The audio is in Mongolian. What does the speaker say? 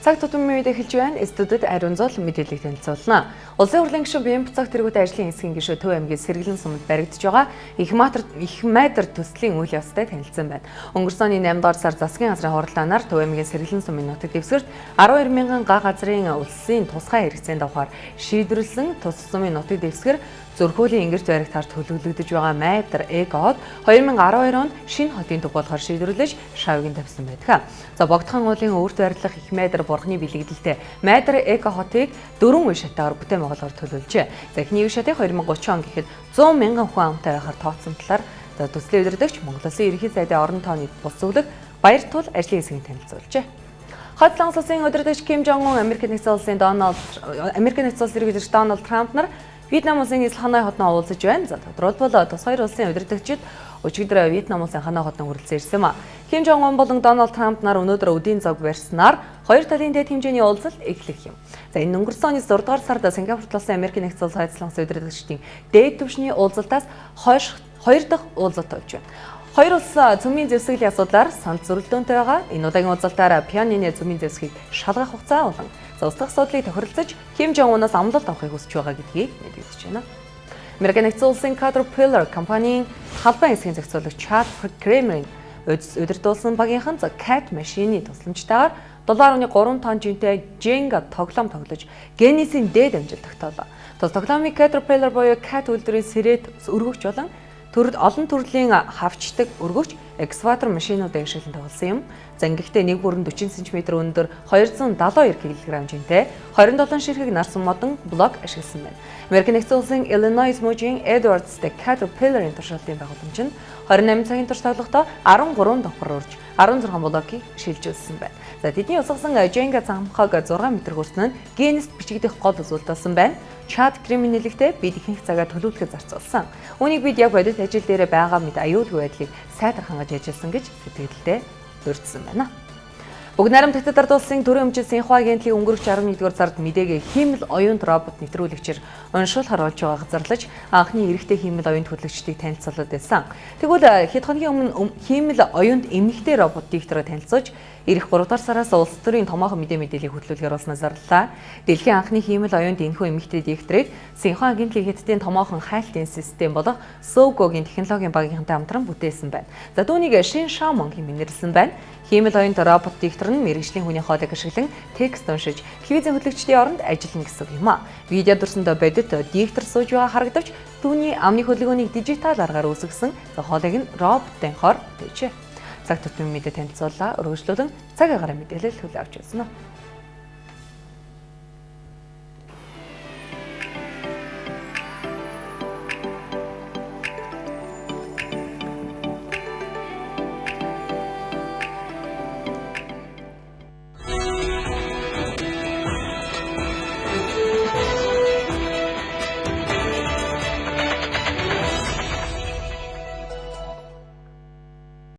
Цаг тутмын үед эхэлж байна. Студид Ариун Зол мэдээллийг танилцуулна. Улсын хурлын гишүүн Бян буцаах тэргүүт ажлын хэсгийн гишүү Төв аймгийн Сэргэлэн суманд баригдаж байгаа их майдар төслийн үйл явцтай танилцсан байна. Өнгөрсөн оны 8 дугаар сар засгийн газрын хуралдаанаар Төв аймгийн Сэргэлэн сумын нутаг дэвсгэрт 12 мянган га газрын улсын тусгай хэрэгцээнд давхаар шийдвэрлсэн тус сумын нутаг дэвсгэр Зөрхөөлийн ингэрт баригтаар төлөвлөгдөж байгаа майдар Эко-д 2012 онд шинэ хотын төв болохоор шийдвэрлэж шавьгийн тавьсан байдаг. За Богдхан уулын өөрт байрлах их майдар бурхны бэлэгдэлтэй майдар Эко хотыг 4 үе шатаар бүтээн байгуулахаар төлөвлөжээ. За эхний үе шатыг 2030 он гэхэд 100 мянган хүн амтай байхаар тооцсон талаар төслийн удирдагч Монгол Улсын ерөнхий сайдын орон тооны бус зөвлөх Баяртул ажлын хэсгийг танилцуулжээ. Хоцлон улсын удирдагч Ким Жон Ун Америк нэгдсэн улсын иргэдэгч Дональд Трамп нар Вьетнам улсын эзлэх Ханой хотноо уулзаж байна. За тодорхойлбол тус хоёр улсын удирдагчид өчигдөр Вьетнам улсын Ханой хотноо хүрэлцэн ирсэн юм а. Ким Жон Ун болон Дональд Трамп нар өнөөдөр өдийн цаг барьснаар хоёр талын дэд хэмжээний уулзалт эхлэх юм. За энэ өнгөрсөн оны 6 дугаар сард Сингапурт болсон Америк нэгдсэн улсын хайцлан удирдагчдын дээд түвшний уулзалтаас хойш хоёр дахь уулзалт болж байна. Хоёр улс цөмийн зэвсгэлийн асуудлаар санал зөрөлдөөнтэй байгаа. Энэ удаагийн уулзалтаар Пхеньяны цөмийн зэвсгийг шалгах хугацаа болон устдах асуудлыг тохиролцож Ким Жон Унаас амлалт авахыг хүсэж байгаа гэдгийг мэдэгдэж байна. Америк нэгдсэн улсын Caterpillar компанийн халбан хэсгийн зохицуулагч Chad Kramer удирдуулсан багийнхан CAT машины тусламжтайгаар 7.3 тонн жинтэй Jenga тоглоом тоглож Генисийн дээд амжилт тогтоолоо. Тус тоглоомыг Caterpillar буюу CAT үйлдвэрийн сэрэт өргөгч болон олон төрлийн хавчдаг өргөгч экскаватор машинуудыг ашиглан тоглосон юм. За ингэхдээ нэг бүрэн 40 см өндөр 272 кг жинтэй 27 ширхэг нарсан модон блок ашигласан байна. Америк нэгдсэн улсын Illinois мужийн Edwards Caterpillar-ын туршилтын байгууламж нь 28 цагийн турш тоглохдоо 13 давхар урж 16 блокийг шилжүүлсэн байна. За тэдний усгасан Jenga замхаг 6 м хүрсэн нь Guinness бичигдэх гол үзүүлэлтсэн байна. Chad криминалэгтээ бид ихэнх цагаа төлөвлөхөд зарцуулсан. Үүнийг бид яг бодит ажил дээр байгаа мэт аюулгүй байдлыг сайтар хангаж ажилласан гэж сэтгэлдээ дурдсан байна. Бүгд найрамд Татарт улсын төрийн өмчил Синхua агентлиг өнгөрөх 11-р сард мдээгээ хиймэл оюунд робот нэвтрүүлэгчээр уншуулахар болж байгааг зарлаж анхны эрэгтэй хиймэл оюунд хөтлөгчдийг танилцуулаад байсан. Тэгвэл хэд хоногийн өмнө хиймэл оюунд эмэгтэй робот диктор танилцуулж ирэх 3-р сараас улс төрийн томоохон мэдээллийг хөтлүүлгээр болсноо зарлаа. Дэлхийн анхны хиймэл оюунд энэхүү эмэгтэй дикторыг Синхua агентлиг хэдтийн томоохон хайлтын систем болох Sowgo-гийн технологийн багийнхантай хамтран бүтээсэн байна. За түүнийг Шин Шамон хэмээн нэрлсэн байна. Хиймэл оюунд робот диктор нь мэргэжлийн хүний хоолыг ашиглан текст уншиж телевизийн хөтлөгчдийн оронд ажиллана гэсэн юм а. Видео дурсандаа бодит диктор сууж байгаа харагдавч түүний амны хөдөлгөөнийг дижитал аргаар үүсгэсэн хоолыг нь роботын хор дэвжээ. Цаг тутмын мэдээ танилцуулаа. Өргөжлүүлэн цаг агаар мэдээлэл хүлээн авч байна.